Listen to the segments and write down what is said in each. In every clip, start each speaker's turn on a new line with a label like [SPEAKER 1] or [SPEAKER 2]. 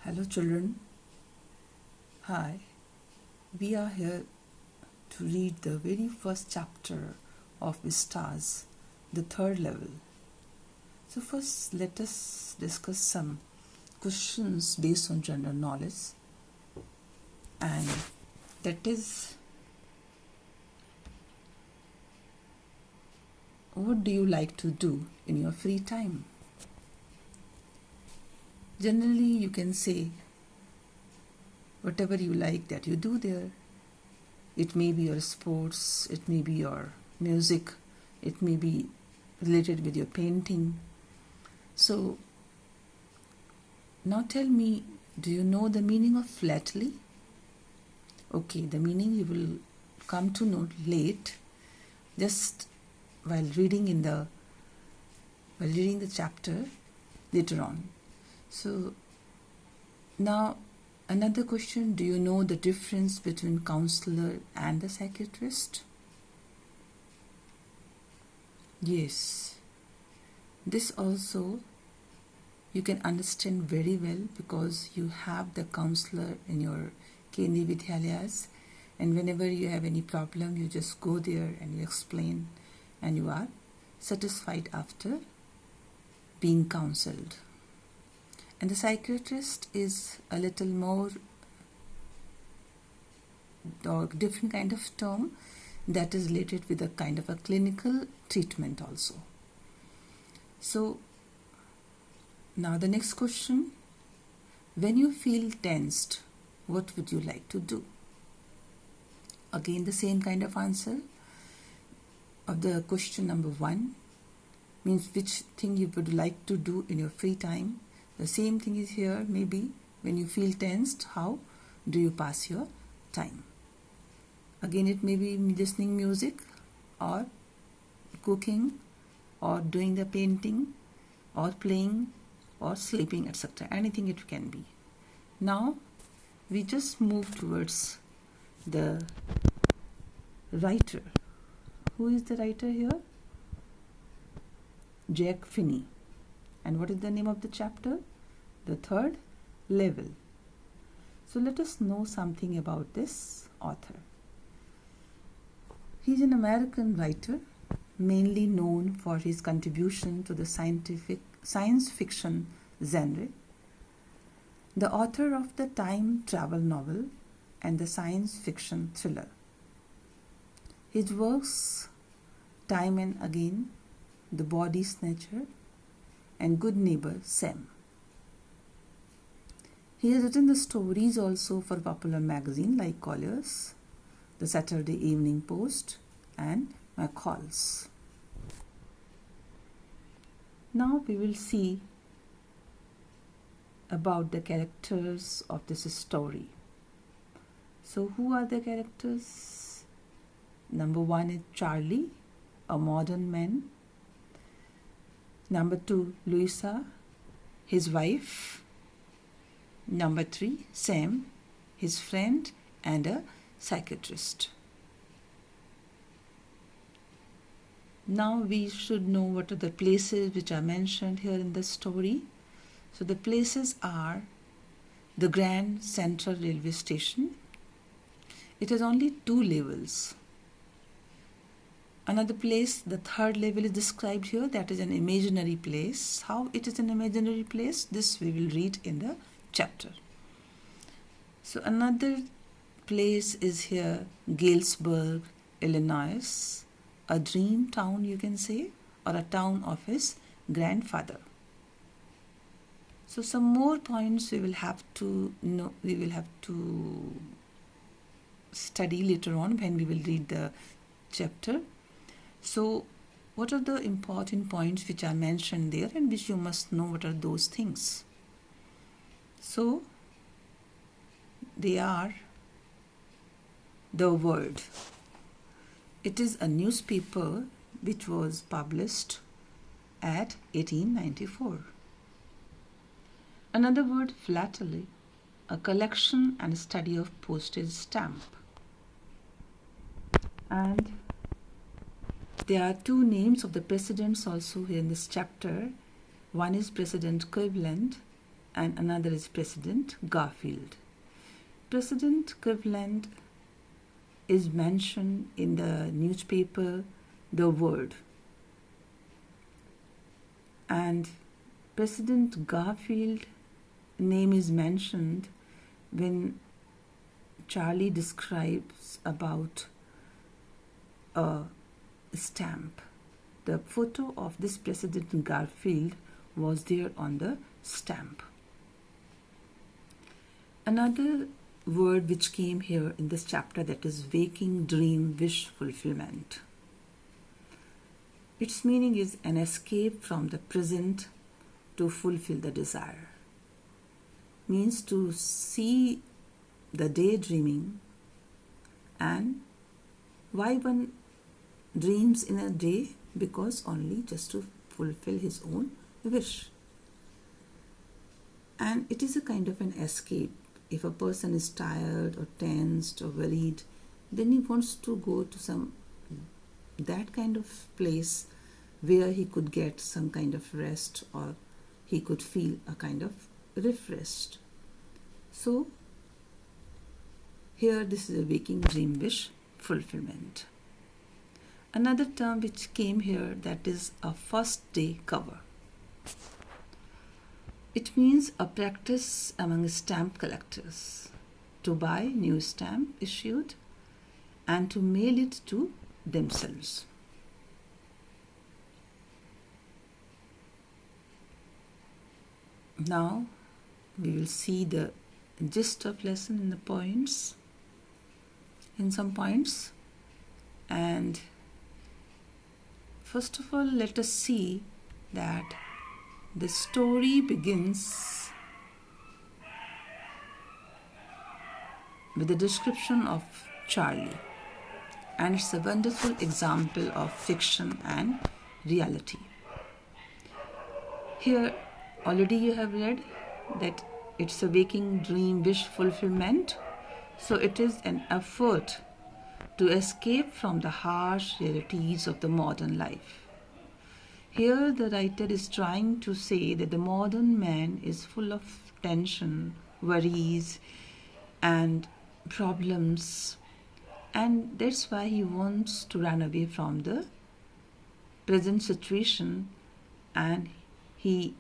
[SPEAKER 1] Hello children. Hi. We are here to read the very first chapter of vistas, the third level. So first let us discuss some questions based on general knowledge, and that is, what do you like to do in your free time? Generally you can say whatever you like that you do there. It may be your sports, it may be your music, it may be related with your painting. So now tell me, do you know the meaning of flatly? Okay, the meaning you will come to know late, just while reading the chapter later on. So now another question, do you know the difference between counselor and the psychiatrist? Yes, this also you can understand very well because you have the counselor in your Kendi Vidyalayas, and whenever you have any problem you just go there and you explain and you are satisfied after being counseled. And the psychiatrist is a little more or different kind of term that is related with a kind of a clinical treatment also. So now the next question, when you feel tensed, what would you like to do? Again the same kind of answer of the question number 1, means which thing you would like to do in your free time. The same thing is here, maybe when you feel tensed, how do you pass your time? Again it may be listening music or cooking or doing the painting or playing or sleeping, etc. Anything it can be. Now we just move towards the writer. Who is the writer here? Jack Finney. And what is the name of the chapter? The third level. So let us know something about this author. He is an American writer, mainly known for his contribution to the science fiction genre, the author of the time travel novel and the science fiction thriller. His works, Time and Again, The Body Snatcher, and Good Neighbor Sam. He has written the stories also for popular magazines like Collier's, The Saturday Evening Post, and McCall's. Now we will see about the characters of this story. So who are the characters? Number 1 is Charlie, a modern man. Number 2, Louisa, his wife. Number 3, Sam, his friend and a psychiatrist. Now we should know what are the places which are mentioned here in the story. So the places are the Grand Central Railway Station. It has only 2 levels. Another place, the third level is described here, that is an imaginary place. How it is an imaginary place? This we will read in the chapter. So another place is here, Galesburg, Illinois, a dream town you can say, or a town of his grandfather. So some more points we will have to know, we will have to study later on when we will read the chapter. So what are the important points which are mentioned there and which you must know what are those things? So they are the Word. It is a newspaper which was published at 1894. Another word, philately, a collection and study of postage stamp. And there are 2 names of the presidents also here in this chapter. One is President Cleveland and another is President Garfield. President Cleveland is mentioned in the newspaper The World, and President Garfield name is mentioned when Charlie describes about a stamp. The photo of this President Garfield was there on the stamp. Another word which came here in this chapter, that is waking dream wish fulfillment. Its meaning is an escape from the present to fulfill the desire. Means to see the daydreaming, and why one dreams in a day? Because only just to fulfill his own wish. And it is a kind of an escape. If a person is tired or tensed or worried, then he wants to go to that kind of place where he could get some kind of rest, or he could feel a kind of refreshed. So here this is a waking dream wish fulfillment. Another term which came here, that is a first day cover. It means a practice among stamp collectors to buy new stamp issued and to mail it to themselves. Now we will see the gist of lesson in the points, in some points. And first of all, let us see that the story begins with a description of Charlie, and it's a wonderful example of fiction and reality. Here already you have read that it's a waking dream wish fulfillment. So it is an effort to escape from the harsh realities of the modern life. Here the writer is trying to say that the modern man is full of tension, worries and problems, and that's why he wants to run away from the present situation, and he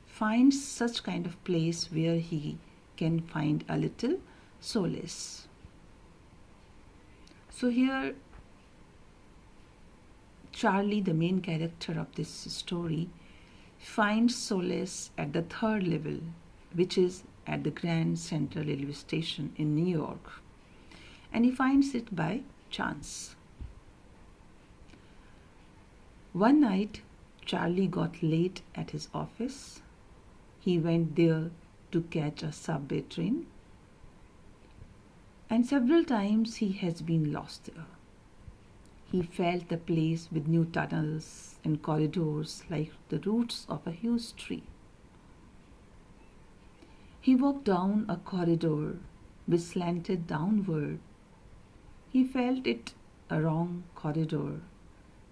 [SPEAKER 1] finds such kind of place where he can find a little solace. So here Charlie, the main character of this story, finds solace at the third level, which is at the Grand Central Railway Station in New York, and he finds it by chance. One night Charlie got late at his office. He went there to catch a subway train, and several times he has been lost there. He felt the place with new tunnels and corridors like the roots of a huge tree. He walked down a corridor which slanted downward. He felt it a wrong corridor,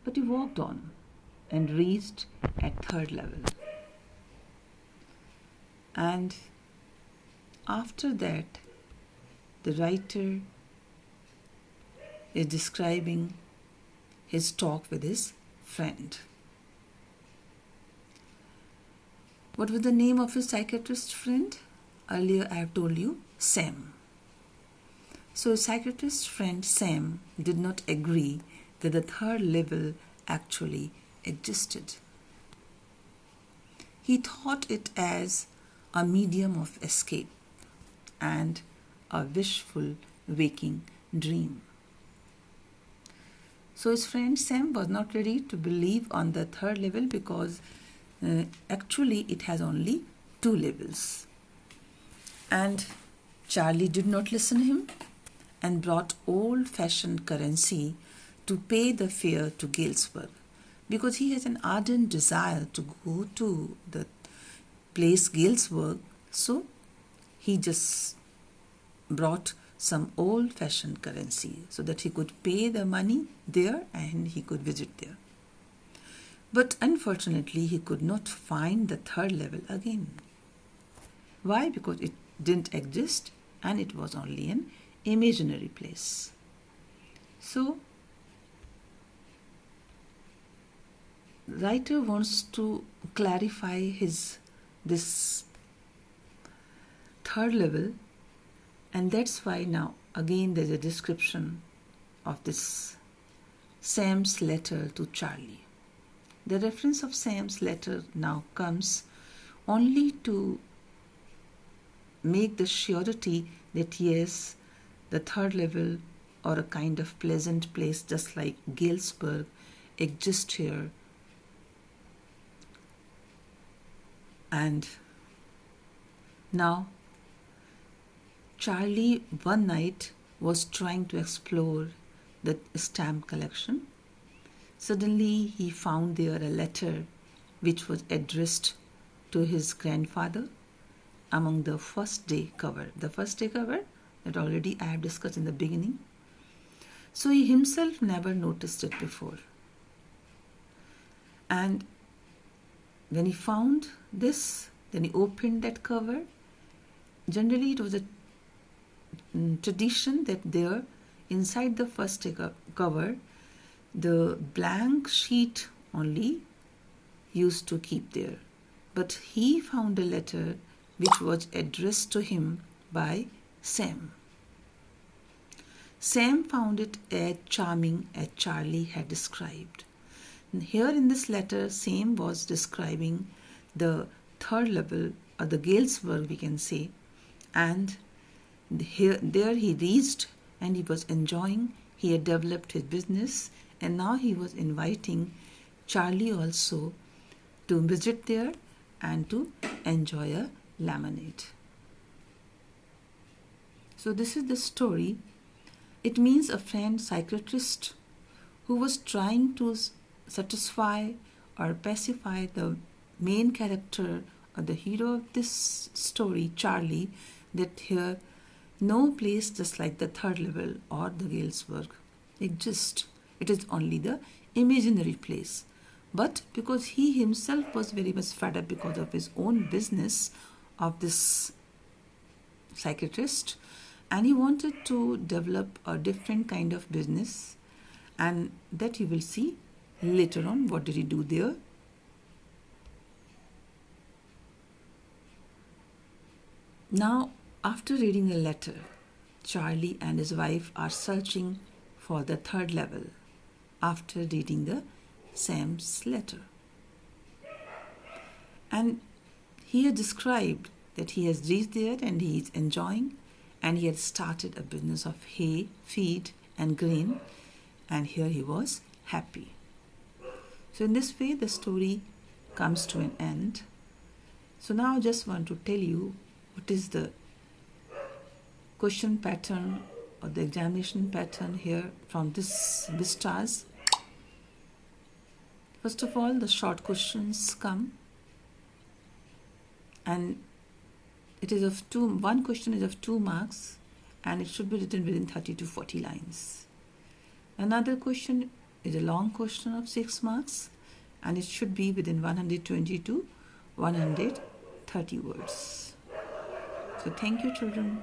[SPEAKER 1] but he walked on and reached at third level. And after that, the writer is describing his talk with his friend. What was the name of his psychiatrist friend? Earlier I have told you, Sam. So his psychiatrist friend Sam did not agree that the third level actually existed. He thought it as a medium of escape and a wishful waking dream. So his friend Sam was not ready to believe on the third level because actually it has only 2 levels. And Charlie did not listen to him and brought old-fashioned currency to pay the fare to Galesburg, because he has an ardent desire to go to the place Galesburg. So he just brought some old-fashioned currency so that he could pay the money there and he could visit there. But unfortunately, he could not find the third level again. Why? Because it didn't exist and it was only an imaginary place. So, writer wants to clarify this third level, and that's why now again there's a description of this Sam's letter to Charlie. The reference of Sam's letter now comes only to make the surety that yes, the third level or a kind of pleasant place just like Galesburg exists here. And now Charlie one night was trying to explore the stamp collection. Suddenly he found there a letter which was addressed to his grandfather among the first day cover. The first day cover that already I have discussed in the beginning. So he himself never noticed it before. And when he found this, then he opened that cover. Generally it was a tradition that there inside the first cover, the blank sheet only used to keep there. But he found a letter which was addressed to him by Sam. Sam found it as charming as Charlie had described. And here in this letter, Sam was describing the third level or the Galesburg, we can say, and there he reached and he was enjoying. He had developed his business, and now he was inviting Charlie also to visit there and to enjoy a lemonade. So this is the story. It means a friend psychiatrist who was trying to satisfy or pacify the main character or the hero of this story, Charlie, that here no place just like the third level or the Galesburg exists. It is only the imaginary place. But because he himself was very much fed up because of his own business of this psychiatrist, and he wanted to develop a different kind of business, and that you will see later on. What did he do there? Now, after reading the letter, Charlie and his wife are searching for the third level after reading the Sam's letter. And he had described that he has reached there and he is enjoying, and he had started a business of hay, feed and grain, and here he was happy. So in this way the story comes to an end. So now I just want to tell you what is the question pattern or the examination pattern here from this vistas. First of all, the short questions come, and it is of one question is of 2 marks, and it should be written within 30 to 40 lines. Another question is a long question of 6 marks, and it should be within 120 to 130 words. So thank you, children.